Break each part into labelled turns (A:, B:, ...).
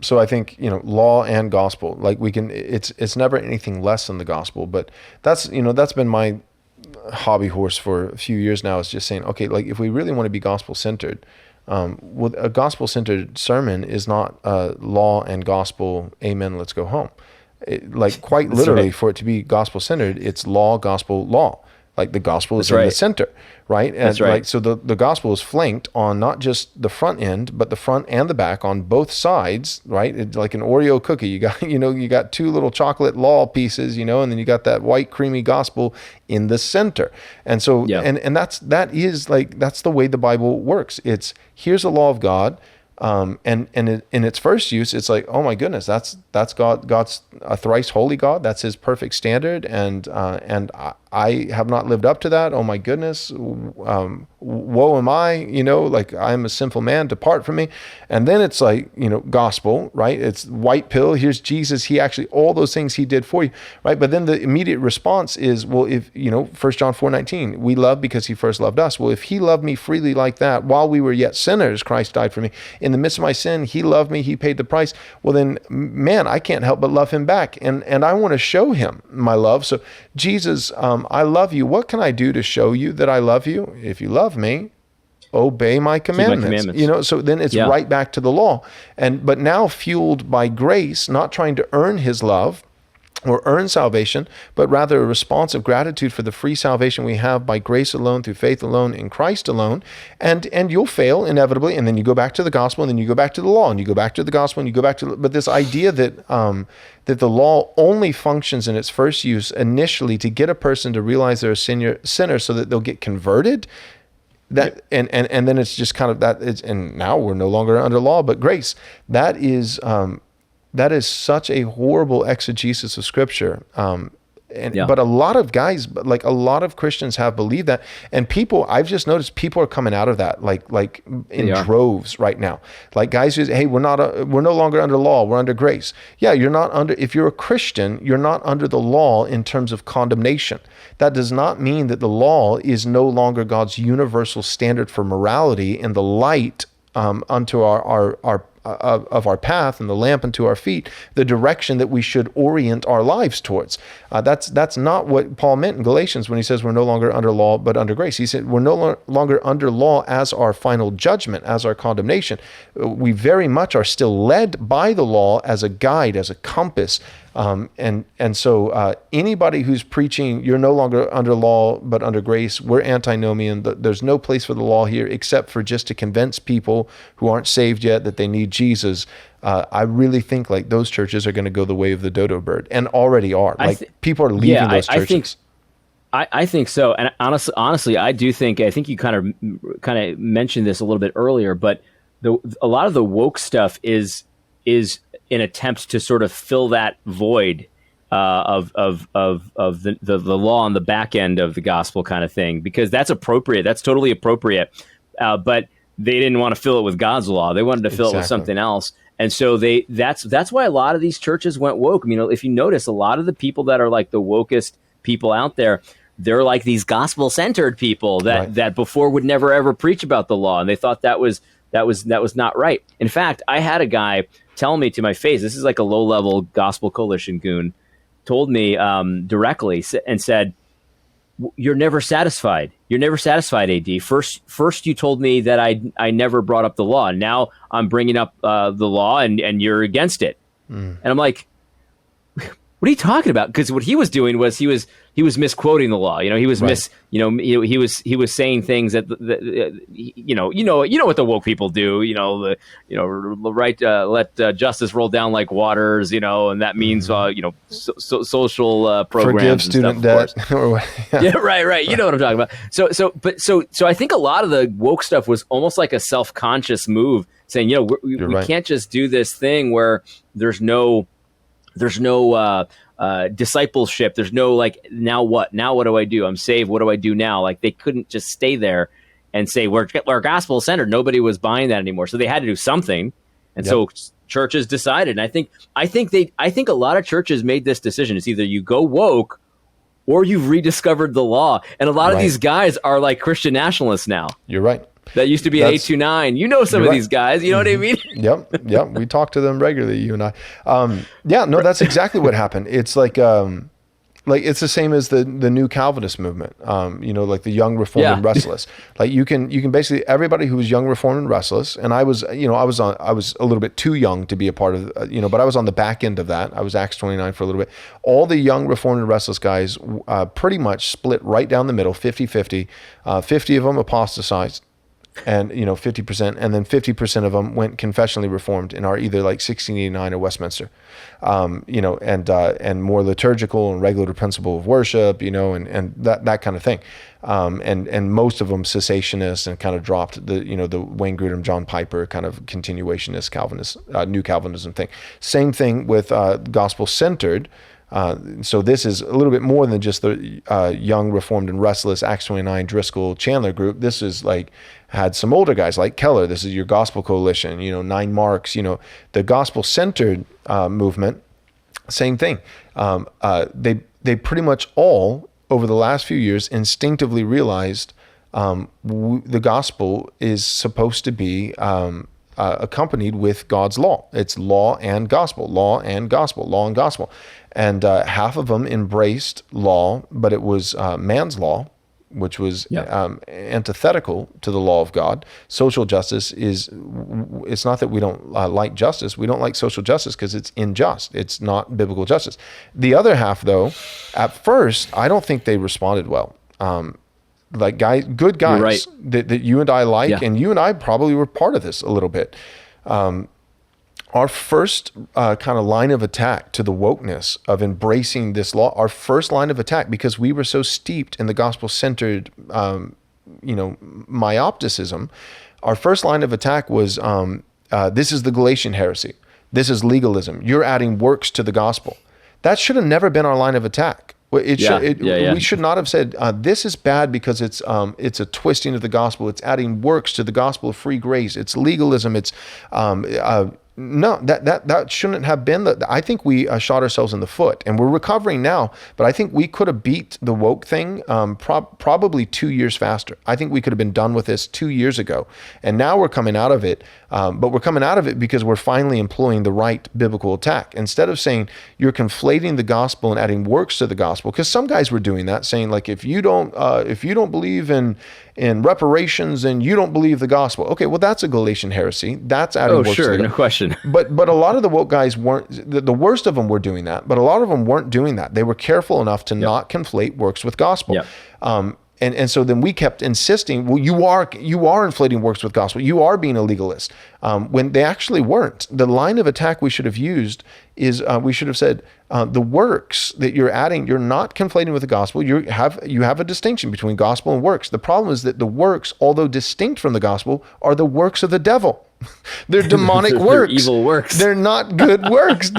A: So I think, law and gospel, like it's never anything less than the gospel, but that's been my hobby horse for a few years now, is just saying, okay, like if we really want to be gospel centered, well, a gospel centered sermon is not law and gospel, amen, let's go home. Like quite
B: That's
A: literally,
B: right.
A: for it to be gospel centered, it's law, gospel, law. Like the gospel is
B: That's
A: in the
B: right.
A: center, right? And
B: That's right.
A: like, so the gospel is flanked on not just the front end, but the front and the back on both sides, right? It's like an Oreo cookie. You got, you got two little chocolate law pieces, and then you got that white creamy gospel in the center. And so,
B: Yeah.
A: and that's the way the Bible works. It's, here's the law of God. In its first use, it's like, oh my goodness, that's God's a thrice holy God. That's His perfect standard, and I have not lived up to that. Oh my goodness, woe am I? Like I am a sinful man. Depart from me. And then it's like, gospel, right? It's white pill. Here's Jesus. He actually, all those things He did for you, right? But then the immediate response is, well, if 1 John 4:19, we love because He first loved us. Well, if He loved me freely like that, while we were yet sinners, Christ died for me. In the midst of my sin, He loved me. He paid the price. Well, then, man, I can't help but love Him back. And I want to show Him my love. So Jesus, I love you. What can I do to show you that I love you? If you love me, obey my
B: Keep my
A: commandments.
B: commandments.
A: So then it's
B: Yeah.
A: right back to the law. But now fueled by grace, not trying to earn His love or earn salvation, but rather a response of gratitude for the free salvation we have by grace alone, through faith alone, in Christ alone. And you'll fail inevitably, and then you go back to the gospel, and then you go back to the law, and you go back to the gospel, and you go back to. But this idea that the law only functions in its first use initially to get a person to realize they're a sinner, so that they'll get converted. That and then it's just kind of that. And now we're no longer under law, but grace. That is such a horrible exegesis of Scripture.
B: Yeah.
A: But a lot of guys, like a lot of Christians, have believed that, and I've just noticed people are coming out of that like in
B: They are.
A: droves right now. Like guys who say, hey, we're no longer under law, we're under grace. Yeah, you're not under. If you're a Christian, you're not under the law in terms of condemnation. That does not mean that the law is no longer God's universal standard for morality and the light unto our of our path, and the lamp unto our feet, the direction that we should orient our lives towards. That's not what Paul meant in Galatians when he says we're no longer under law but under grace. He said we're no longer under law as our final judgment, as our condemnation. We very much are still led by the law as a guide, as a compass. So anybody who's preaching you're no longer under law but under grace, we're antinomian, there's no place for the law here except for just to convince people who aren't saved yet that they need Jesus. I really think like those churches are going to go the way of the dodo bird, and already are. People are leaving those churches.
B: I think so. And honestly, I do think, I think you kind of mentioned this a little bit earlier, but a lot of the woke stuff is an attempt to sort of fill that void of the law on the back end of the gospel kind of thing, because that's appropriate. That's totally appropriate. But they didn't want to fill it with God's law. They wanted to fill it with something else. And so that's why a lot of these churches went woke. I mean, if you notice, a lot of the people that are like the wokest people out there, they're like these gospel-centered people that before would never ever preach about the law, and they thought that was not right. In fact, I had a guy tell me to my face, this is like a low-level gospel coalition goon, told me directly and said, "You're never satisfied. You're never satisfied, AD. First you told me that I never brought up the law. Now I'm bringing up the law, and you're against it." And I'm like, what are you talking about? Because what he was doing was he was misquoting the law. He was he was saying things that you know what the woke people do. Let justice roll down like waters. And that means social programs.
A: Forgive
B: and
A: student
B: stuff,
A: debt.
B: Yeah, right. You know what I'm talking about. So I think a lot of the woke stuff was almost like a self-conscious move, saying we can't just do this thing where there's no discipleship. There's no like, now what do I do? I'm saved. What do I do now? Like, they couldn't just stay there and say we're gospel centered. Nobody was buying that anymore. So they had to do something. And so churches decided. And I think a lot of churches made this decision. It's either you go woke or you've rediscovered the law. And a lot of these guys are like Christian nationalists now.
A: You're right.
B: That used to be an 829. You know some of these guys. You know what I mean?
A: Yep. We talk to them regularly, you and I. Yeah, no, that's exactly what happened. It's like it's the same as the new Calvinist movement, like the young, reformed, and restless. Like you can basically, everybody who was young, reformed, and restless, and I was a little bit too young to be a part of, but I was on the back end of that. I was Acts 29 for a little bit. All the young, reformed, and restless guys pretty much split right down the middle, 50-50. 50 of them apostatized, and 50%, and then 50% of them went confessionally reformed and are either like 1689 or Westminster, and more liturgical and regulative principle of worship, and that kind of thing, and most of them cessationists and kind of dropped the Wayne Grudem, John Piper kind of continuationist Calvinist, new Calvinism thing. Same thing with gospel centered. So this is a little bit more than just the young, reformed, and restless Acts 29 Driscoll Chandler group. This is like had some older guys like Keller. This is your Gospel Coalition, 9 Marks, the gospel centered movement. Same thing. They pretty much all over the last few years instinctively realized the gospel is supposed to be accompanied with God's law. It's law and gospel, law and gospel, law and gospel. And half of them embraced law, but it was man's law, which was antithetical to the law of God. Social justice it's not that we don't like justice. We don't like social justice because it's unjust. It's not biblical justice. The other half, though, at first, I don't think they responded well. Like good guys
B: right.
A: that you and I like, and you and I probably were part of this a little bit. Our first kind of line of attack to the wokeness of embracing this law, our first line of attack, because we were so steeped in the gospel-centered, myopticism, our first line of attack was, this is the Galatian heresy. This is legalism. You're adding works to the gospel. That should have never been our line of attack. We should not have said this is bad because it's a twisting of the gospel. It's adding works to the gospel of free grace. It's legalism. It's no, that shouldn't have been I think we shot ourselves in the foot, and we're recovering now. But I think we could have beat the woke thing probably 2 years faster. I think we could have been done with this 2 years ago, and now we're coming out of it. But we're coming out of it because we're finally employing the right biblical attack. Instead of saying you're conflating the gospel and adding works to the gospel, because some guys were doing that, saying like if you don't believe in reparations and you don't believe the gospel. Okay, well that's a Galatian heresy. That's adding works to the gospel.
B: No question.
A: But a lot of the woke guys weren't. The worst of them were doing that, but a lot of them weren't doing that. They were careful enough to not conflate works with gospel. And so then we kept insisting, well, you are inflating works with gospel. You are being a legalist, when they actually weren't. The line of attack we should have used is we should have said the works that you're adding, you're not conflating with the gospel. You have a distinction between gospel and works. The problem is that the works, although distinct from the gospel, are the works of the devil. They're demonic works.
B: They're evil works.
A: They're not good works.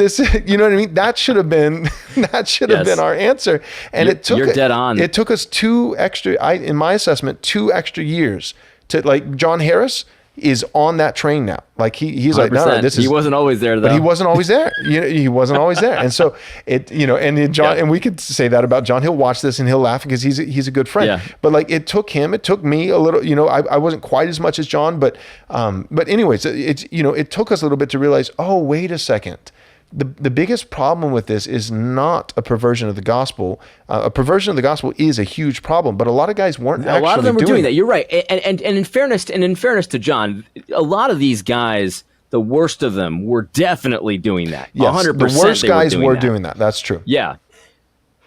A: You know what I mean? That should have been been our answer. And
B: you're dead on.
A: It took us in my assessment, 2 extra years to, like, John Harris is on that train now. Like he's 100%. Like, no, this is.
B: He wasn't always there, though.
A: But he wasn't always there. He wasn't always there. And so and we could say that about John. He'll watch this and he'll laugh because he's a good friend. Yeah. But like it took me a little. I wasn't quite as much as John, but anyways, it took us a little bit to realize. Oh, wait a second. The biggest problem with this is not a perversion of the gospel. A perversion of the gospel is a huge problem, but a lot of guys weren't. A lot of them were doing that.
B: You're right. And in fairness to John, a lot of these guys, the worst of them, were definitely doing that.
A: Yes, 100%. The worst guys were doing that. That's true.
B: Yeah.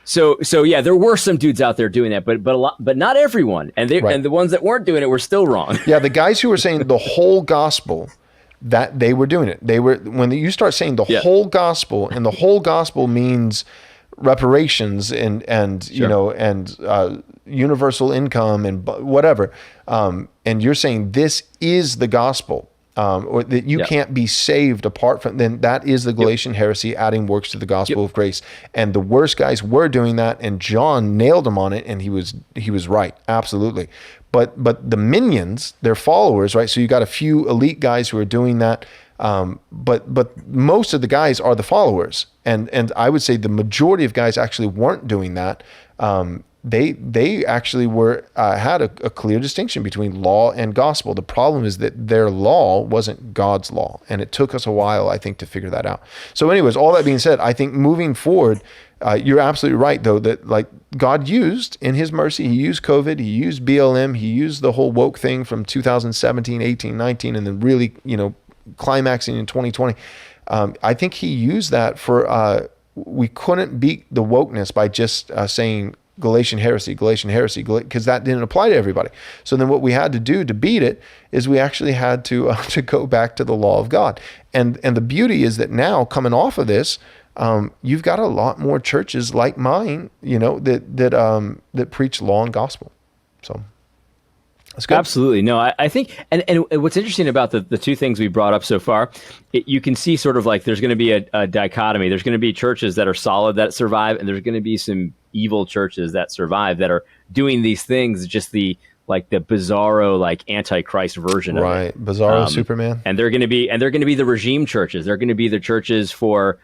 B: So yeah, there were some dudes out there doing that, but not everyone. And and the ones that weren't doing it were still wrong.
A: Yeah, the guys who were saying the whole gospel, that they were doing it. When you start saying the whole gospel, and the whole gospel means reparations and universal income and whatever, and you're saying this is the gospel, or that you can't be saved apart from, then that is the Galatian heresy, adding works to the gospel of grace. And the worst guys were doing that, and John nailed him on it, and he was right, absolutely. But the minions, their followers, right? So you got a few elite guys who are doing that, but most of the guys are the followers, and I would say the majority of guys actually weren't doing that. they actually had a clear distinction between law and gospel. The problem is that their law wasn't God's law, and it took us a while, I think, to figure that out. So anyways, all that being said, I think moving forward, you're absolutely right, though, that like God used in his mercy, he used COVID, he used BLM, he used the whole woke thing from 2017, 18, 19, and then really, climaxing in 2020. I think he used that for, we couldn't beat the wokeness by just saying Galatian heresy, because that didn't apply to everybody. So then what we had to do to beat it is we actually had to go back to the law of God. And the beauty is that now, coming off of this, you've got a lot more churches like mine, that preach law and gospel. So that's good.
B: Absolutely. No, I think, and what's interesting about the two things we brought up so far, you can see sort of like there's going to be a dichotomy. There's going to be churches that are solid that survive, and there's going to be some evil churches that survive that are doing these things, just the bizarro, like Antichrist version of it.
A: Right. Bizarro Superman.
B: And they're going to be the regime churches. They're going to be the churches for,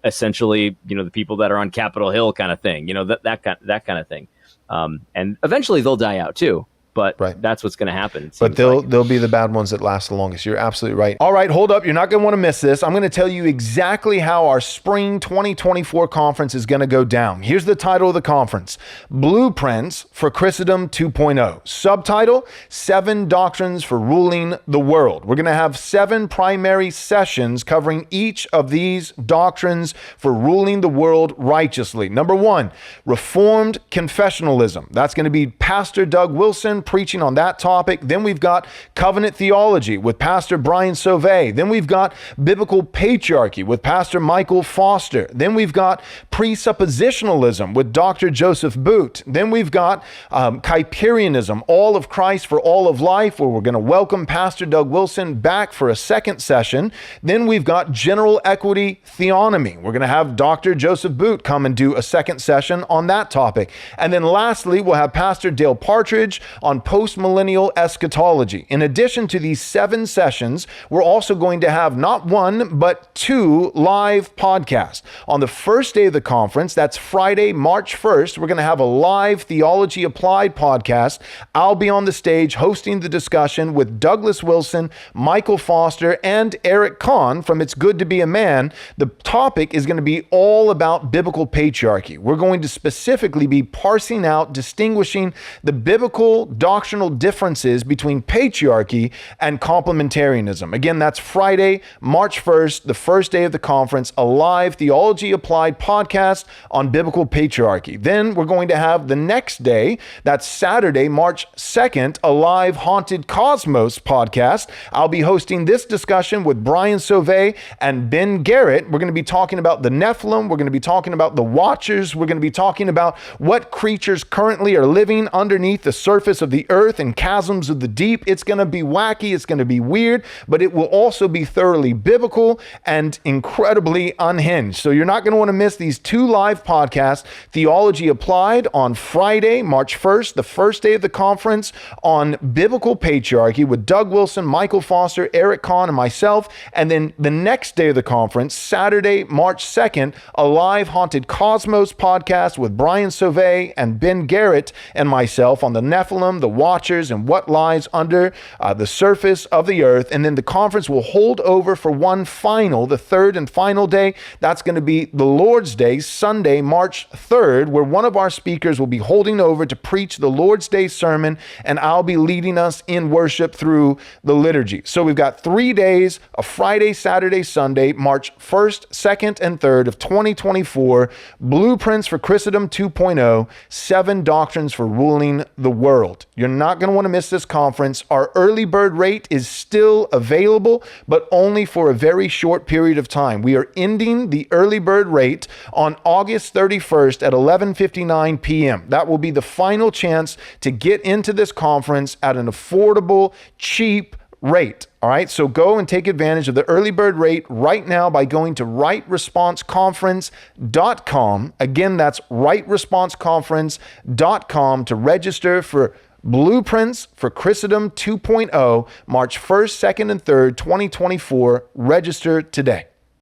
B: essentially, the people that are on Capitol Hill kind of thing, that kind of thing. And eventually they'll die out too, but that's what's going to happen.
A: But they'll be the bad ones that last the longest. You're absolutely right. All right, hold up. You're not going to want to miss this. I'm going to tell you exactly how our spring 2024 conference is going to go down. Here's the title of the conference: Blueprints for Christendom 2.0. Subtitle: 7 Doctrines for Ruling the World. We're going to have 7 primary sessions covering each of these doctrines for ruling the world righteously. Number 1, Reformed Confessionalism. That's going to be Pastor Doug Wilson preaching on that topic. Then we've got Covenant Theology with Pastor Brian Sauvé. Then we've got Biblical Patriarchy with Pastor Michael Foster. Then we've got Presuppositionalism with Dr. Joseph Boot. Then we've got Kuyperianism, All of Christ for All of Life, where we're going to welcome Pastor Doug Wilson back for a second session. Then we've got General Equity Theonomy. We're going to have Dr. Joseph Boot come and do a second session on that topic. And then lastly, we'll have Pastor Dale Partridge on post-millennial eschatology. In addition to these 7 sessions, we're also going to have not 1, but 2 live podcasts. On the first day of the conference, that's Friday, March 1st, we're going to have a live Theology Applied podcast. I'll be on the stage hosting the discussion with Douglas Wilson, Michael Foster, and Eric Kahn from It's Good to Be a Man. The topic is going to be all about biblical patriarchy. We're going to specifically be parsing out, distinguishing the biblical doctrinal differences between patriarchy and complementarianism. Again, that's Friday, March 1st, the first day of the conference, a live Theology Applied podcast on biblical patriarchy. Then we're going to have the next day, that's Saturday, March 2nd, a live Haunted Cosmos podcast. I'll be hosting this discussion with Brian Sauvé and Ben Garrett. We're going to be talking about the Nephilim. We're going to be talking about the Watchers. We're going to be talking about what creatures currently are living underneath the surface of the earth and chasms of the deep. It's going to be wacky. It's going to be weird, but it will also be thoroughly biblical and incredibly unhinged. So you're not going to want to miss these 2 live podcasts: Theology Applied on Friday, March 1st, the first day of the conference, on biblical patriarchy with Doug Wilson, Michael Foster, Eric Kahn, and myself. And then the next day of the conference, Saturday, March 2nd, a live Haunted Cosmos podcast with Brian Sauvé and Ben Garrett and myself on the Nephilim, the Watchers, and what lies under the surface of the earth. And then the conference will hold over for one final, the third and final day. That's going to be the Lord's Day, Sunday, March 3rd, where one of our speakers will be holding over to preach the Lord's Day sermon, and I'll be leading us in worship through the liturgy. So we've got 3 days, a Friday, Saturday, Sunday, March 1st, 2nd, and 3rd of 2024, Blueprints for Christendom 2.0, 7 Doctrines for Ruling the World. You're not going to want to miss this conference. Our early bird rate is still available, but only for a very short period of time. We are ending the early bird rate on August 31st at 11:59 p.m. That will be the final chance to get into this conference at an affordable, cheap rate. All right, so go and take advantage of the early bird rate right now by going to rightresponseconference.com. Again, that's rightresponseconference.com to register for Blueprints for Christendom 2.0, March 1st, 2nd, and 3rd, 2024. Register today.